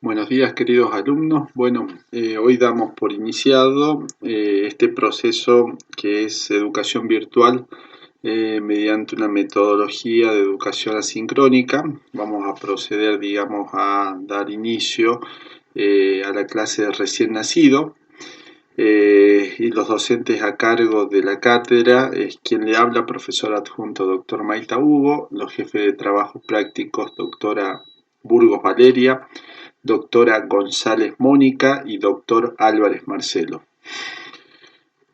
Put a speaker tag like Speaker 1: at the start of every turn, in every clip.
Speaker 1: Buenos días, queridos alumnos. Bueno, hoy damos por iniciado este proceso que es educación virtual mediante una metodología de educación asincrónica. Vamos a proceder, digamos, a dar inicio a la clase de recién nacido. Y los docentes a cargo de la cátedra es quien le habla, profesor adjunto doctor Maita Hugo, los jefes de trabajos prácticos doctora Burgos Valeria, doctora González Mónica y doctor Álvarez Marcelo.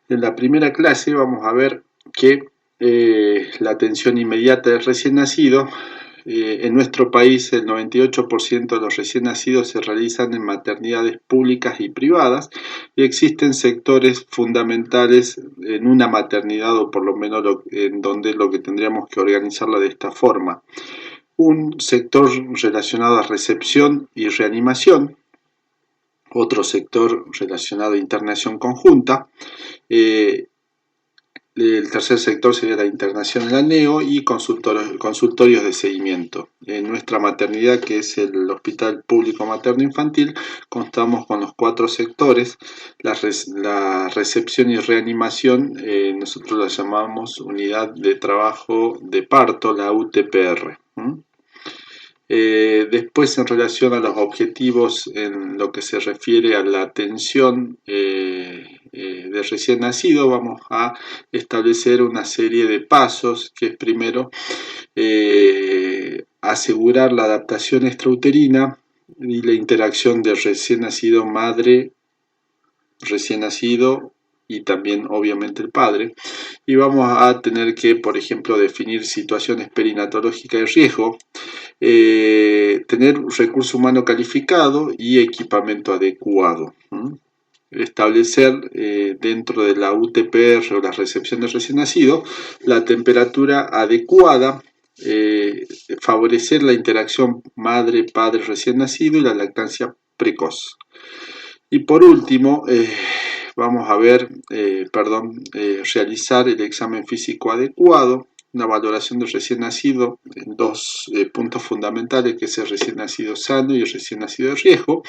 Speaker 1: En la primera clase vamos a ver que la atención inmediata del recién nacido, en nuestro país el 98% de los recién nacidos se realizan en maternidades públicas y privadas y existen sectores fundamentales en una maternidad o por lo menos en donde lo que tendríamos que organizarla de esta forma. Un sector relacionado a recepción y reanimación, otro sector relacionado a internación conjunta, el tercer sector sería la internación en la NEO y consultorios de seguimiento. En nuestra maternidad, que es el Hospital Público Materno Infantil, contamos con los 4 sectores. La recepción y reanimación, nosotros la llamamos unidad de trabajo de parto, la UTPR. Después, en relación a los objetivos en lo que se refiere a la atención de recién nacido, vamos a establecer una serie de pasos, que es primero asegurar la adaptación extrauterina y la interacción del recién nacido madre, recién nacido y también obviamente el padre, y vamos a tener que, por ejemplo, definir situaciones perinatológicas de riesgo, tener recurso humano calificado y equipamiento adecuado. Establecer dentro de la UTPR o la recepción del recién nacido la temperatura adecuada, favorecer la interacción madre-padre recién nacido y la lactancia precoz. Y por último, vamos a ver, realizar el examen físico adecuado, una valoración del recién nacido en 2 puntos fundamentales, que es el recién nacido sano y el recién nacido de riesgo,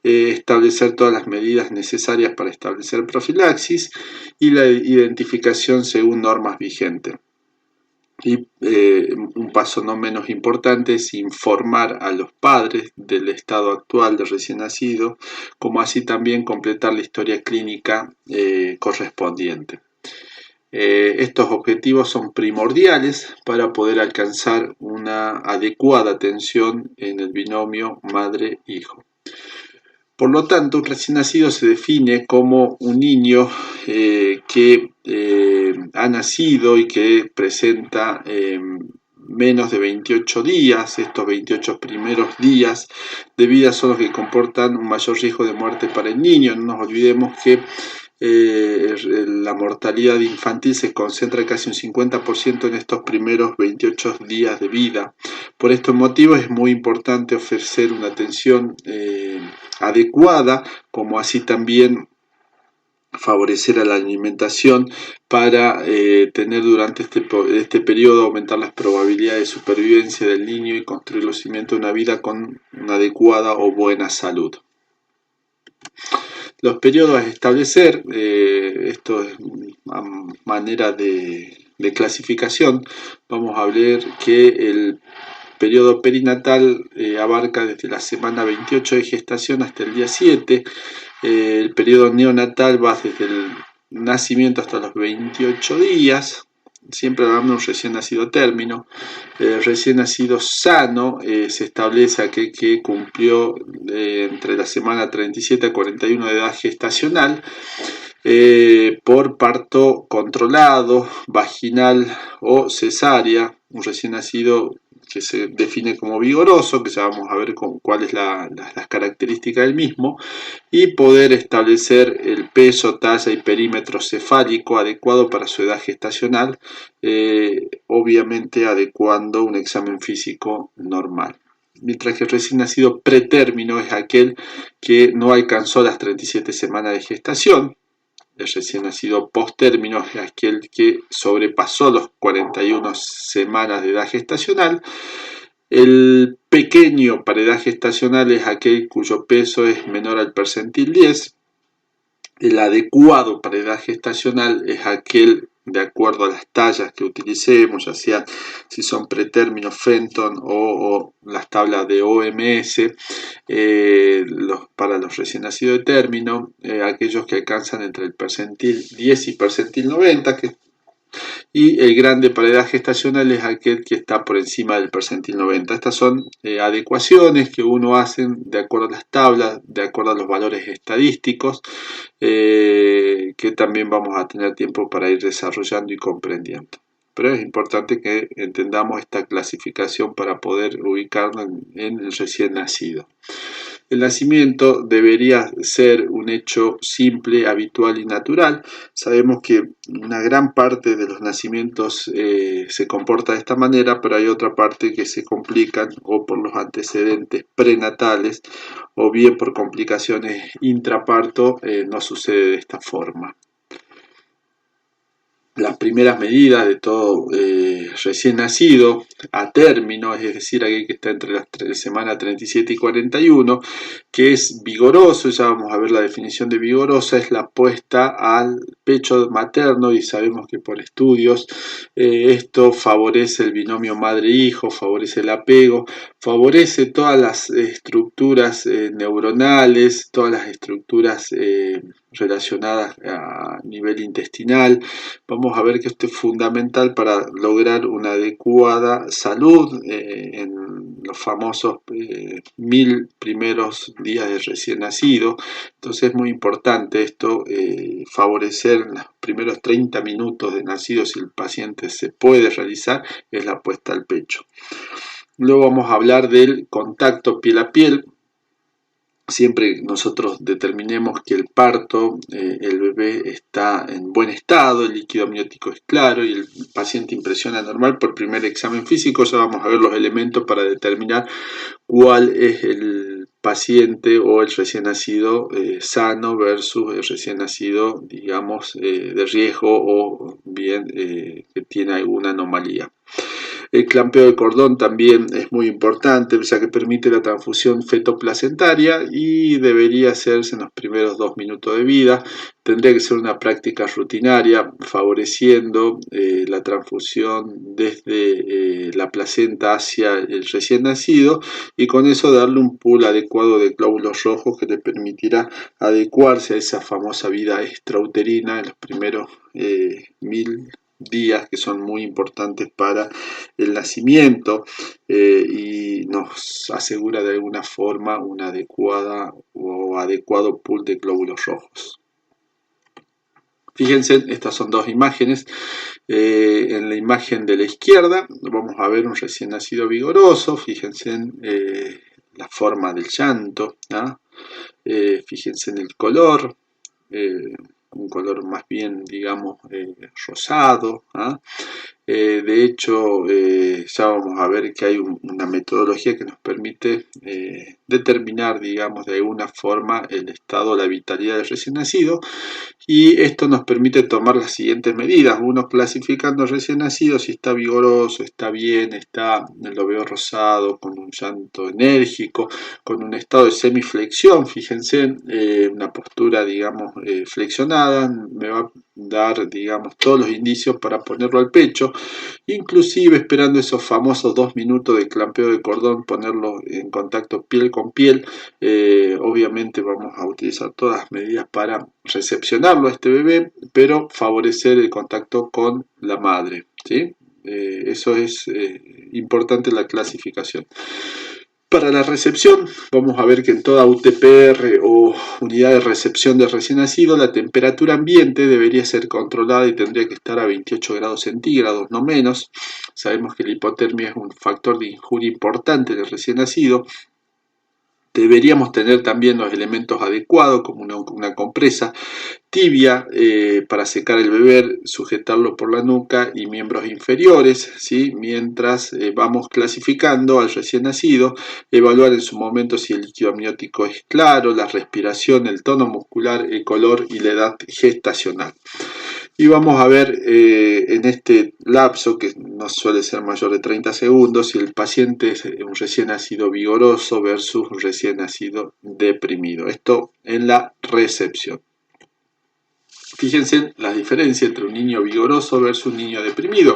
Speaker 1: establecer todas las medidas necesarias para establecer profilaxis y la identificación según normas vigentes. Y un paso no menos importante es informar a los padres del estado actual del recién nacido, como así también completar la historia clínica correspondiente. Estos objetivos son primordiales para poder alcanzar una adecuada atención en el binomio madre-hijo. Por lo tanto, un recién nacido se define como un niño que ha nacido y que presenta menos de 28 días. Estos 28 primeros días de vida son los que comportan un mayor riesgo de muerte para el niño. No nos olvidemos que la mortalidad infantil se concentra casi un 50% en estos primeros 28 días de vida. Por estos motivos es muy importante ofrecer una atención adecuada, como así también favorecer a la alimentación para tener durante este periodo, aumentar las probabilidades de supervivencia del niño y construir los cimientos de una vida con una adecuada o buena salud. Los periodos a establecer, esto es a manera de clasificación, vamos a ver que el periodo perinatal abarca desde la semana 28 de gestación hasta el día 7, el periodo neonatal va desde el nacimiento hasta los 28 días, siempre hablando de un recién nacido término. Recién nacido sano se establece aquel que cumplió entre la semana 37 a 41 de edad gestacional por parto controlado, vaginal o cesárea. Un recién nacido que se define como vigoroso, que ya vamos a ver cuáles son las características del mismo, y poder establecer el peso, talla y perímetro cefálico adecuado para su edad gestacional, obviamente adecuando un examen físico normal. Mientras que el recién nacido pretérmino es aquel que no alcanzó las 37 semanas de gestación. El recién nacido postérmino es aquel que sobrepasó los 41 semanas de edad gestacional. El pequeño para edad gestacional es aquel cuyo peso es menor al percentil 10. El adecuado para edad gestacional es aquel de acuerdo a las tallas que utilicemos, ya sea si son pretérminos Fenton o las tablas de OMS, para los recién nacidos de término, aquellos que alcanzan entre el percentil 10 y percentil 90, y el grande para edad gestacional es aquel que está por encima del percentil 90. Estas son adecuaciones que uno hace de acuerdo a las tablas, de acuerdo a los valores estadísticos, que también vamos a tener tiempo para ir desarrollando y comprendiendo. Pero es importante que entendamos esta clasificación para poder ubicarnos en el recién nacido. El nacimiento debería ser un hecho simple, habitual y natural. Sabemos que una gran parte de los nacimientos se comporta de esta manera, pero hay otra parte que se complican o por los antecedentes prenatales o bien por complicaciones intraparto, no sucede de esta forma. Las primeras medidas de todo recién nacido a término, es decir, aquel que está entre las semanas 37 y 41, que es vigoroso, ya vamos a ver la definición de vigorosa, es la puesta al pecho materno, y sabemos que por estudios esto favorece el binomio madre-hijo, favorece el apego, favorece todas las estructuras neuronales, todas las estructuras relacionadas a nivel intestinal. Vamos a ver que esto es fundamental para lograr una adecuada salud en los famosos 1000 primeros días de recién nacido. Entonces es muy importante esto, favorecer en los primeros 30 minutos de nacido, si el paciente se puede realizar, es la puesta al pecho. Luego vamos a hablar del contacto piel a piel. Siempre nosotros determinemos que el parto, el bebé está en buen estado, el líquido amniótico es claro y el paciente impresiona normal. Por primer examen físico ya vamos a ver los elementos para determinar cuál es el paciente o el recién nacido sano versus el recién nacido, digamos, de riesgo o bien que tiene alguna anomalía. El clampeo de cordón también es muy importante, ya que permite la transfusión fetoplacentaria y debería hacerse en los primeros 2 minutos de vida. Tendría que ser una práctica rutinaria, favoreciendo la transfusión desde la placenta hacia el recién nacido, y con eso darle un pool adecuado de glóbulos rojos que le permitirá adecuarse a esa famosa vida extrauterina en los primeros 1000 días, que son muy importantes para el nacimiento, y nos asegura de alguna forma una adecuada o adecuado pool de glóbulos rojos. Fíjense, estas son dos imágenes. En la imagen de la izquierda vamos a ver un recién nacido vigoroso. Fíjense en la forma del llanto, ¿no? Fíjense en el color, un color más bien, digamos, rosado, ¿no? De hecho, ya vamos a ver que hay una metodología que nos permite determinar, digamos, de alguna forma el estado, la vitalidad del recién nacido, y esto nos permite tomar las siguientes medidas. Uno clasificando recién nacido, si está vigoroso, está bien, lo veo rosado, con un llanto enérgico, con un estado de semiflexión. Fíjense, una postura, digamos, flexionada, me va a dar, digamos, todos los indicios para ponerlo al pecho, inclusive esperando esos famosos 2 minutos de clampeo de cordón, ponerlo en contacto piel con piel. Obviamente vamos a utilizar todas las medidas para recepcionarlo a este bebé, pero favorecer el contacto con la madre, ¿sí? Eso es importante en la clasificación. Para la recepción, vamos a ver que en toda UTPR o unidad de recepción de recién nacido, la temperatura ambiente debería ser controlada y tendría que estar a 28 grados centígrados, no menos. Sabemos que la hipotermia es un factor de injuria importante del recién nacido. Deberíamos tener también los elementos adecuados, como una compresa tibia para secar el bebé, sujetarlo por la nuca y miembros inferiores, ¿sí? Mientras vamos clasificando al recién nacido, evaluar en su momento si el líquido amniótico es claro, la respiración, el tono muscular, el color y la edad gestacional. Y vamos a ver en este lapso, que no suele ser mayor de 30 segundos, si el paciente es un recién nacido vigoroso versus un recién nacido deprimido. Esto en la recepción. Fíjense en la diferencia entre un niño vigoroso versus un niño deprimido.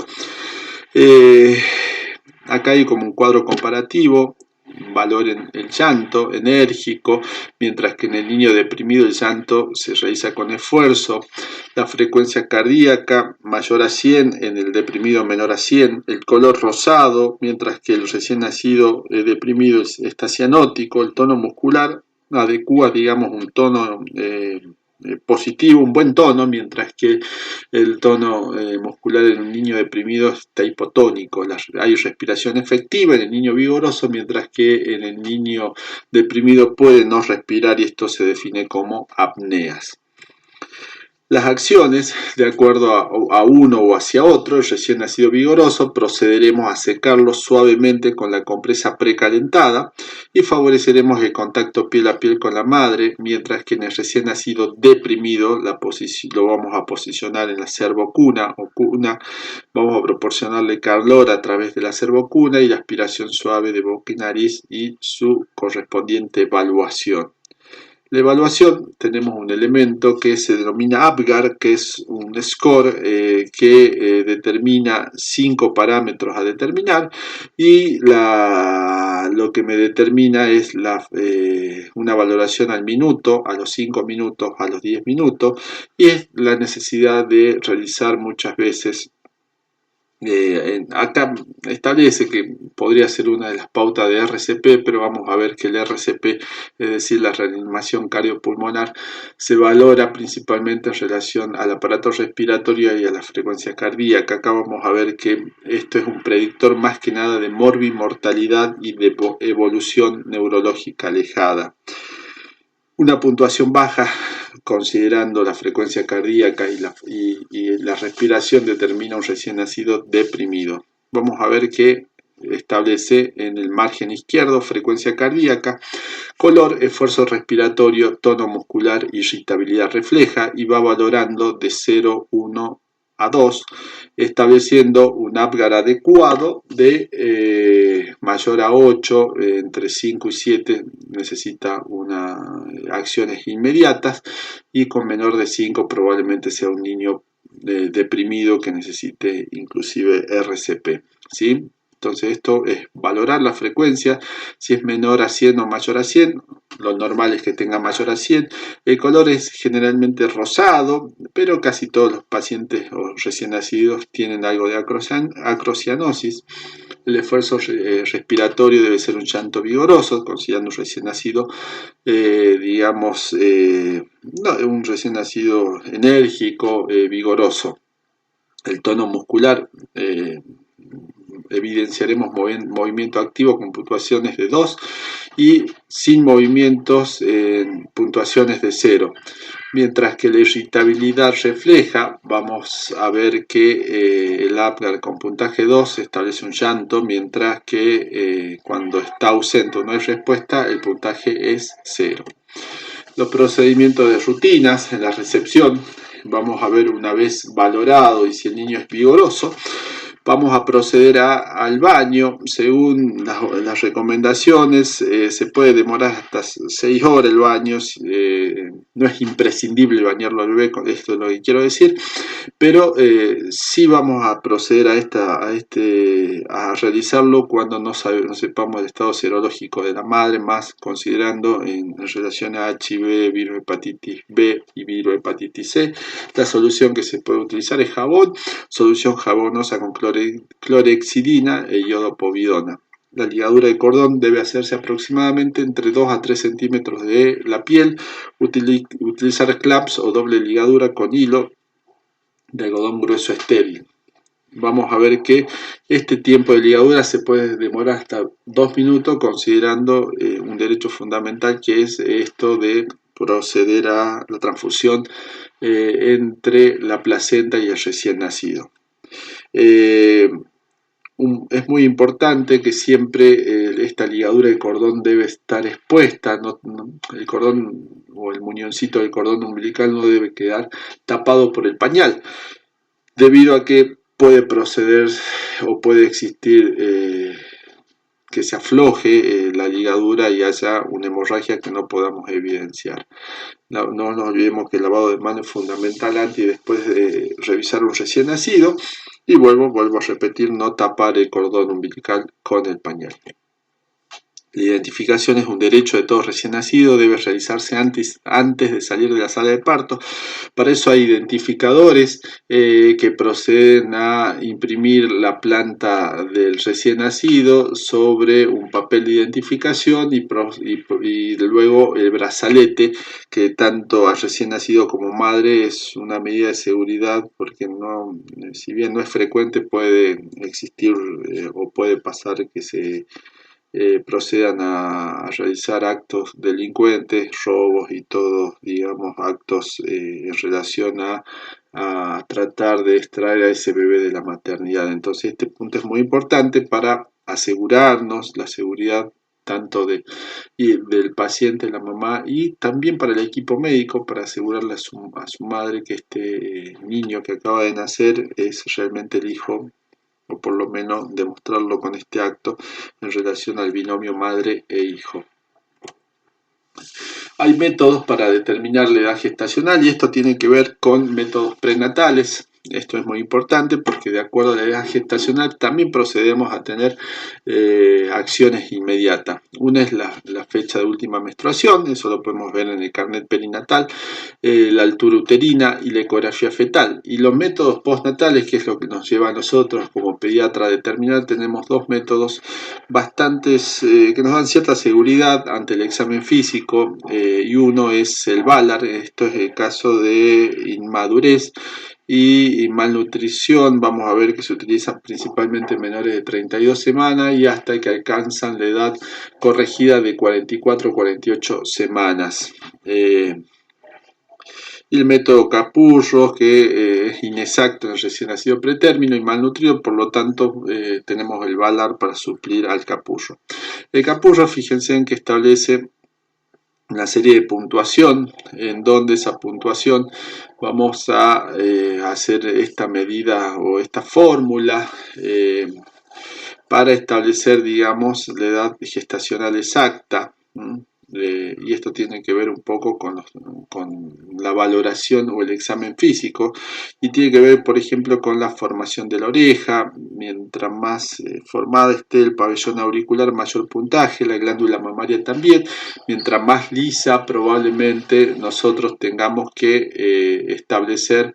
Speaker 1: Acá hay como un cuadro comparativo, valor en el llanto enérgico, mientras que en el niño deprimido el llanto se realiza con esfuerzo, la frecuencia cardíaca mayor a 100, en el deprimido menor a 100, el color rosado, mientras que el recién nacido deprimido está cianótico, el tono muscular adecua, digamos, un tono positivo, un buen tono, mientras que el tono muscular en un niño deprimido está hipotónico. Hay respiración efectiva en el niño vigoroso, mientras que en el niño deprimido puede no respirar y esto se define como apneas. Las acciones, de acuerdo a uno o hacia otro, el recién nacido vigoroso, procederemos a secarlo suavemente con la compresa precalentada y favoreceremos el contacto piel a piel con la madre, mientras que en el recién nacido deprimido lo vamos a posicionar en la cervocuna o cuna, vamos a proporcionarle calor a través de la cervocuna y la aspiración suave de boca y nariz y su correspondiente evaluación. La evaluación, tenemos un elemento que se denomina APGAR, que es un score que determina 5 parámetros a determinar, y lo que me determina es una valoración al minuto, a los 5 minutos, a los 10 minutos, y es la necesidad de realizar muchas veces. Acá establece que podría ser una de las pautas de RCP, pero vamos a ver que el RCP, es decir, la reanimación cardiopulmonar, se valora principalmente en relación al aparato respiratorio y a la frecuencia cardíaca. Acá vamos a ver que esto es un predictor más que nada de morbimortalidad y de evolución neurológica alejada. Una puntuación baja, considerando la frecuencia cardíaca y la respiración, determina un recién nacido deprimido. Vamos a ver que establece en el margen izquierdo frecuencia cardíaca, color, esfuerzo respiratorio, tono muscular, irritabilidad refleja y va valorando de 0, 1 a 2, estableciendo un APGAR adecuado de mayor a 8, entre 5 y 7 necesita acciones inmediatas, y con menor de 5 probablemente sea un niño deprimido que necesite inclusive RCP, ¿sí? Entonces esto es valorar la frecuencia, si es menor a 100 o mayor a 100, lo normal es que tenga mayor a 100. El color es generalmente rosado, pero casi todos los pacientes o recién nacidos tienen algo de acrocianosis. El esfuerzo respiratorio debe ser un llanto vigoroso, considerando un recién nacido, un recién nacido enérgico, vigoroso. El tono muscular, evidenciaremos movimiento activo con puntuaciones de 2 y sin movimientos en puntuaciones de 0. Mientras que la irritabilidad refleja, vamos a ver que el APGAR con puntaje 2 establece un llanto, mientras que cuando está ausente o no hay respuesta, el puntaje es 0. Los procedimientos de rutinas en la recepción, vamos a ver una vez valorado y si el niño es vigoroso, vamos a proceder al baño. Según las recomendaciones, se puede demorar hasta 6 horas el baño. No es imprescindible bañarlo al bebé, esto es lo que quiero decir, pero sí vamos a proceder a realizarlo cuando no sepamos el estado serológico de la madre, más considerando en relación a HIV, virus hepatitis B y virus hepatitis C. La solución que se puede utilizar es jabón, solución jabonosa con clorexidina e iodopovidona. La ligadura de cordón debe hacerse aproximadamente entre 2 a 3 centímetros de la piel. Utilizar claps o doble ligadura con hilo de algodón grueso estéril. Vamos a ver que este tiempo de ligadura se puede demorar hasta 2 minutos, considerando un derecho fundamental, que es esto de proceder a la transfusión entre la placenta y el recién nacido. Es muy importante que siempre esta ligadura del cordón debe estar expuesta, el cordón o el muñoncito del cordón umbilical no debe quedar tapado por el pañal, debido a que puede proceder o puede existir que se afloje la ligadura y haya una hemorragia que no podamos evidenciar. No nos olvidemos que el lavado de manos es fundamental antes y después de revisar un recién nacido. Y vuelvo a repetir, no tapar el cordón umbilical con el pañal. La identificación es un derecho de todo recién nacido, debe realizarse antes de salir de la sala de parto. Para eso hay identificadores que proceden a imprimir la planta del recién nacido sobre un papel de identificación y luego el brazalete, que tanto al recién nacido como madre es una medida de seguridad, porque no, si bien no es frecuente, puede existir o puede pasar que se procedan a realizar actos delincuentes, robos y todos, digamos, actos en relación a tratar de extraer a ese bebé de la maternidad. Entonces este punto es muy importante para asegurarnos la seguridad tanto del paciente, la mamá, y también para el equipo médico, para asegurarle a su madre que este niño que acaba de nacer es realmente el hijo, o por lo menos demostrarlo con este acto en relación al binomio madre e hijo. Hay métodos para determinar la edad gestacional y esto tiene que ver con métodos prenatales. Esto es muy importante porque de acuerdo a la edad gestacional también procedemos a tener acciones inmediatas. Una es la fecha de última menstruación, eso lo podemos ver en el carnet perinatal, la altura uterina y la ecografía fetal. Y los métodos postnatales, que es lo que nos lleva a nosotros como pediatra a determinar, tenemos dos métodos bastantes que nos dan cierta seguridad ante el examen físico y uno es el VALAR, esto es el caso de inmadurez y malnutrición. Vamos a ver que se utilizan principalmente menores de 32 semanas y hasta que alcanzan la edad corregida de 44 o 48 semanas. Y el método Capurro, que es inexacto en el recién nacido pretérmino y malnutrido, por lo tanto tenemos el VALAR para suplir al Capurro. El Capurro, fíjense en que establece una serie de puntuación, en donde esa puntuación vamos a hacer esta medida o esta fórmula para establecer, digamos, la edad gestacional exacta. Y esto tiene que ver un poco con la valoración o el examen físico y tiene que ver, por ejemplo, con la formación de la oreja. Mientras más formada esté el pabellón auricular, mayor puntaje, la glándula mamaria también. Mientras más lisa, probablemente nosotros tengamos que establecer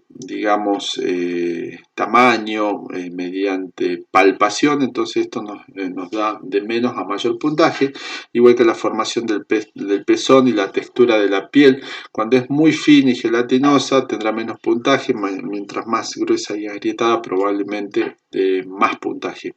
Speaker 1: digamos, tamaño mediante palpación. Entonces esto nos da de menos a mayor puntaje, igual que la formación del pezón y la textura de la piel. Cuando es muy fina y gelatinosa tendrá menos puntaje, mientras más gruesa y agrietada probablemente más puntaje.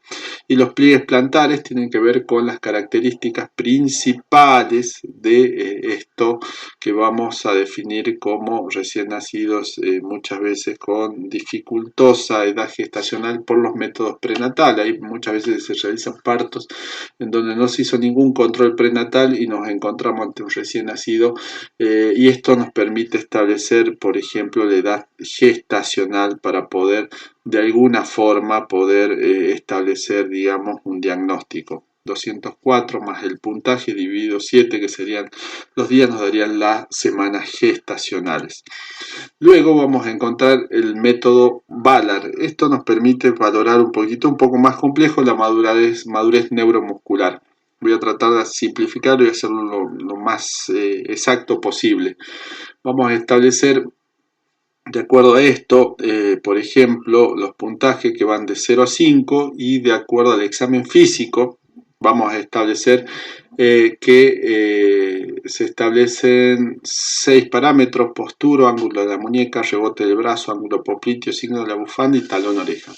Speaker 1: Y los pliegues plantares tienen que ver con las características principales de esto que vamos a definir como recién nacidos, muchas veces con dificultosa edad gestacional por los métodos prenatales. Ahí muchas veces se realizan partos en donde no se hizo ningún control prenatal y nos encontramos ante un recién nacido y esto nos permite establecer, por ejemplo, la edad gestacional para poder de alguna forma poder establecer, digamos, un diagnóstico. 204 más el puntaje dividido 7, que serían los días, nos darían las semanas gestacionales. Luego vamos a encontrar el método VALAR. Esto nos permite valorar un poco más complejo la madurez neuromuscular. Voy a tratar de simplificarlo y hacerlo lo más exacto posible. Vamos a establecer, de acuerdo a esto, por ejemplo, los puntajes que van de 0 a 5 y de acuerdo al examen físico, vamos a establecer que se establecen 6 parámetros: postura, ángulo de la muñeca, rebote del brazo, ángulo popliteo, signo de la bufanda y talón oreja.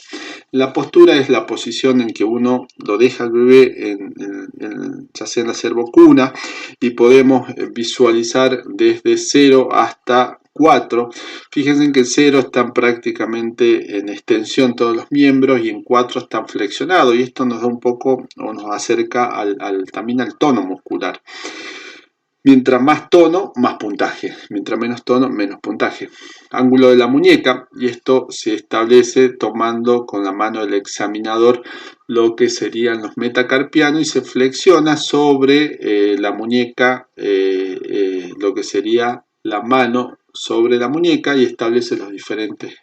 Speaker 1: La postura es la posición en que uno lo deja al bebé, ya sea en la cervocuna, y podemos visualizar desde 0 hasta 4. Fíjense en que en 0 están prácticamente en extensión todos los miembros y en 4 están flexionados, y esto nos da un poco o nos acerca también al tono muscular. Mientras más tono, más puntaje. Mientras menos tono, menos puntaje. Ángulo de la muñeca, y esto se establece tomando con la mano del examinador lo que serían los metacarpianos y se flexiona sobre la muñeca, lo que sería la mano sobre la muñeca y establece los diferentes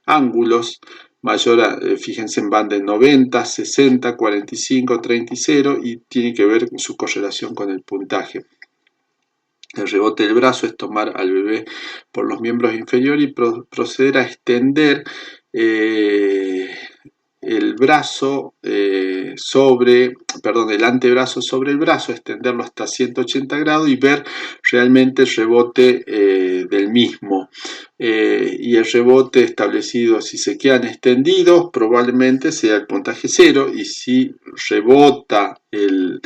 Speaker 1: ángulos. Mayor, fíjense, van de 90, 60, 45, 30 y 0 y tiene que ver su correlación con el puntaje. El rebote del brazo es tomar al bebé por los miembros inferiores y proceder a extender el brazo el antebrazo sobre el brazo, extenderlo hasta 180 grados y ver realmente el rebote del mismo. Y el rebote establecido, si se quedan extendidos, probablemente sea el puntaje 0, y si rebota el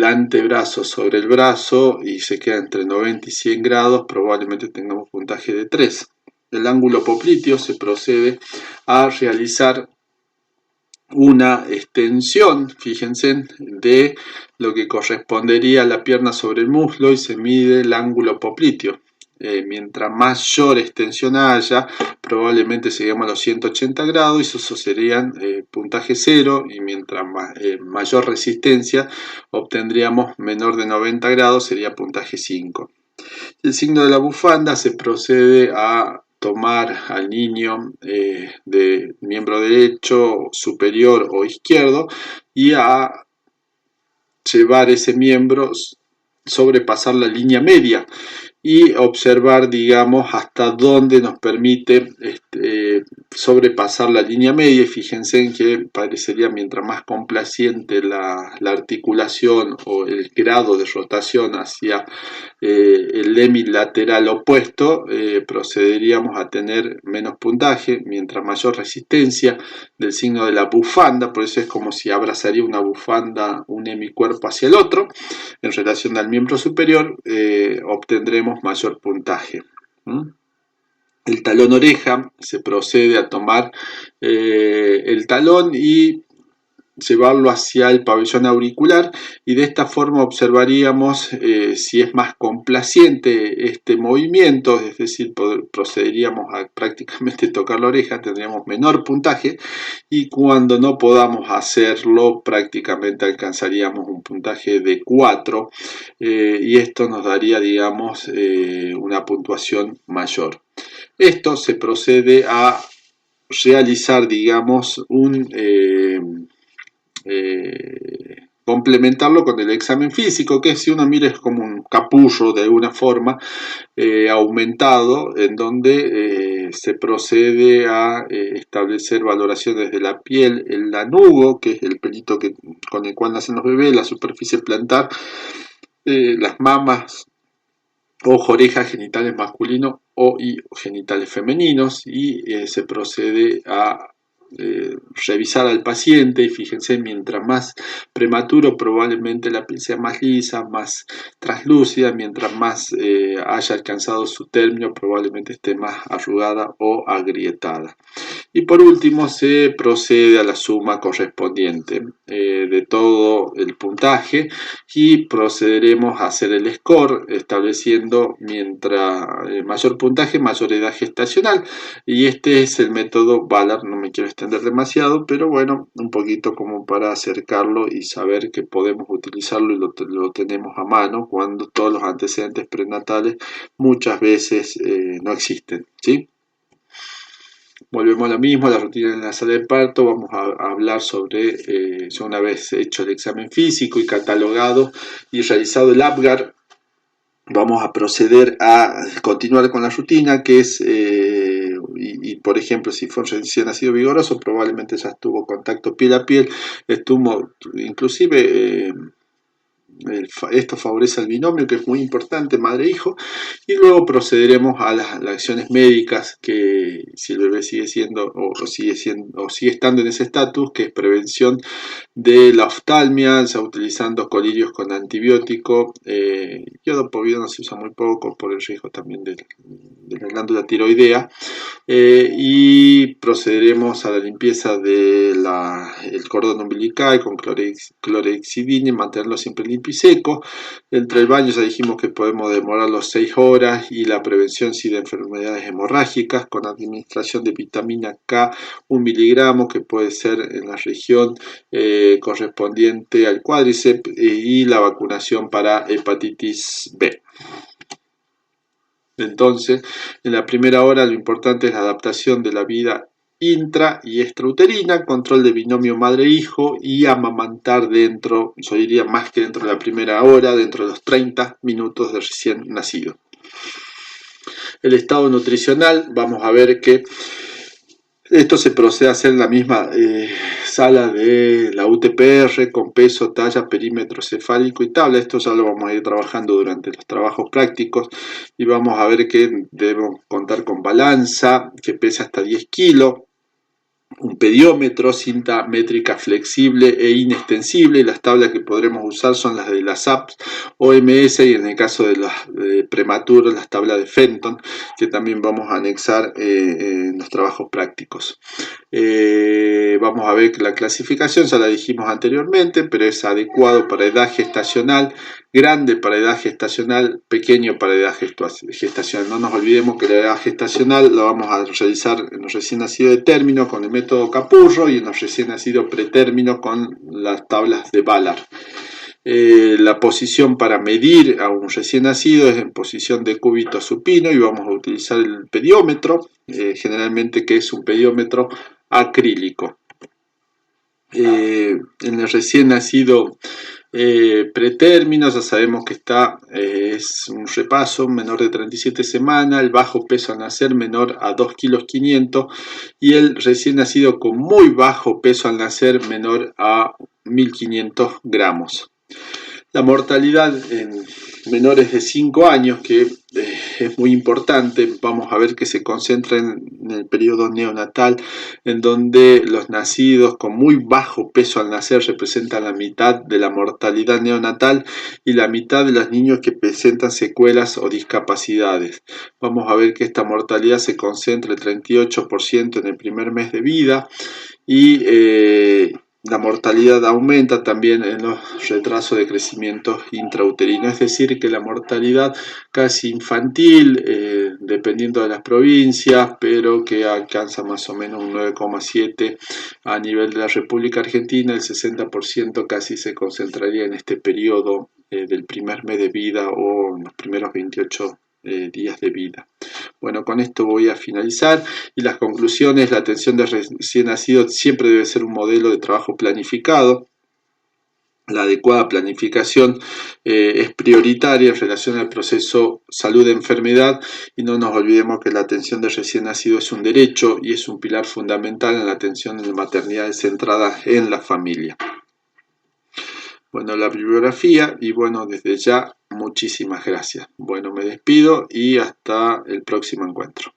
Speaker 1: antebrazo sobre el brazo y se queda entre 90 y 100 grados, probablemente tengamos puntaje de 3. El ángulo popliteo se procede a realizar una extensión, fíjense, de lo que correspondería a la pierna sobre el muslo y se mide el ángulo popliteo. Mientras mayor extensión haya, probablemente lleguemos a los 180 grados y eso serían puntaje 0, y mientras mayor resistencia obtendríamos menor de 90 grados, sería puntaje 5. El signo de la bufanda se procede a tomar al niño de miembro derecho, superior o izquierdo y a llevar ese miembro, sobrepasar la línea media y observar, digamos, hasta dónde nos permite sobrepasar la línea media. Y fíjense en que parecería, mientras más complaciente la articulación o el grado de rotación hacia el hemilateral opuesto, procederíamos a tener menos puntaje, mientras mayor resistencia del signo de la bufanda. Por eso es como si abrazaría una bufanda un hemicuerpo hacia el otro en relación al miembro superior, obtendremos mayor puntaje. El talón oreja, se procede a tomar el talón y llevarlo hacia el pabellón auricular, y de esta forma observaríamos si es más complaciente este movimiento, es decir, procederíamos a prácticamente tocar la oreja, tendríamos menor puntaje, y cuando no podamos hacerlo prácticamente alcanzaríamos un puntaje de 4, y esto nos daría, digamos, una puntuación mayor. Esto se procede a realizar, digamos, complementarlo con el examen físico, que si uno mira es como un capullo de alguna forma aumentado, en donde se procede a establecer valoraciones de la piel, el lanugo, que es el pelito con el cual nacen los bebés, la superficie plantar, las mamas, ojo, orejas, genitales masculinos y genitales femeninos, y se procede a revisar al paciente, y fíjense, mientras más prematuro probablemente la piel sea más lisa, más translúcida, mientras más haya alcanzado su término probablemente esté más arrugada o agrietada. Y por último se procede a la suma correspondiente de todo el puntaje, y procederemos a hacer el score estableciendo mientras mayor puntaje, mayor edad gestacional, y este es el método Ballard. No me quiero extender demasiado, pero bueno, un poquito como para acercarlo y saber que podemos utilizarlo y lo tenemos a mano cuando todos los antecedentes prenatales muchas veces no existen, ¿sí? Volvemos a lo mismo, la rutina en la sala de parto. Vamos a hablar sobre, ya una vez hecho el examen físico y catalogado y realizado el APGAR, vamos a proceder a continuar con la rutina, que es, por ejemplo, si fue un recién nacido vigoroso, probablemente ya estuvo contacto piel a piel, estuvo inclusive Esto favorece al binomio, que es muy importante, madre-hijo, y luego procederemos a las acciones médicas, que si el bebé sigue siendo o sigue estando en ese estatus, que es prevención de la oftalmia, se utilizando colirios con antibiótico. Yodo poviano se usa muy poco por el riesgo también de la glándula tiroidea. Y procederemos a la limpieza del cordón umbilical con clorhexidina y mantenerlo siempre limpio y seco. Entre el baño ya dijimos que podemos demorarlo 6 horas, y la prevención sí de enfermedades hemorrágicas con administración de vitamina K 1 miligramo, que puede ser en la región correspondiente al cuádriceps, y la vacunación para hepatitis B. Entonces, en la primera hora lo importante es la adaptación de la vida intra y extrauterina, control de binomio madre-hijo y amamantar dentro, yo diría más que dentro de la primera hora, dentro de los 30 minutos de recién nacido. El estado nutricional, vamos a ver que esto se procede a hacer en la misma sala de la UTPR, con peso, talla, perímetro cefálico y tabla. Esto ya lo vamos a ir trabajando durante los trabajos prácticos, y vamos a ver que debemos contar con balanza que pesa hasta 10 kilos, un pediómetro, cinta métrica flexible e inextensible, y las tablas que podremos usar son las de las apps OMS, y en el caso de los prematuros, las tablas de Fenton, que también vamos a anexar en los trabajos prácticos. Vamos a ver que la clasificación ya la dijimos anteriormente, pero es adecuado para edad gestacional, grande para edad gestacional, pequeño para edad gestacional. No nos olvidemos que la edad gestacional la vamos a realizar en los recién nacidos de término con el método Capurro, y en los recién nacidos pretérmino con las tablas de Ballard. La posición para medir a un recién nacido es en posición de cúbito supino, y vamos a utilizar el pediómetro, generalmente que es un pediómetro acrílico. En el recién nacido pretérmino ya sabemos que es un repaso: menor de 37 semanas, el bajo peso al nacer menor a 2,5 kg, y el recién nacido con muy bajo peso al nacer menor a 1.500 gramos. La mortalidad en menores de 5 años, que es muy importante, vamos a ver que se concentra en el periodo neonatal, en donde los nacidos con muy bajo peso al nacer representan la mitad de la mortalidad neonatal, y la mitad de los niños que presentan secuelas o discapacidades. Vamos a ver que esta mortalidad se concentra el 38% en el primer mes de vida, y la mortalidad aumenta también en los retrasos de crecimiento intrauterino, es decir, que la mortalidad casi infantil, dependiendo de las provincias, pero que alcanza más o menos un 9,7 a nivel de la República Argentina. El 60% casi se concentraría en este periodo del primer mes de vida, o en los primeros 28 días de vida. Bueno, con esto voy a finalizar, y las conclusiones: la atención de recién nacido siempre debe ser un modelo de trabajo planificado. La adecuada planificación es prioritaria en relación al proceso salud-enfermedad, y no nos olvidemos que la atención de recién nacido es un derecho y es un pilar fundamental en la atención de maternidad centrada en la familia. Bueno, la bibliografía, y bueno, desde ya muchísimas gracias. Bueno, me despido y hasta el próximo encuentro.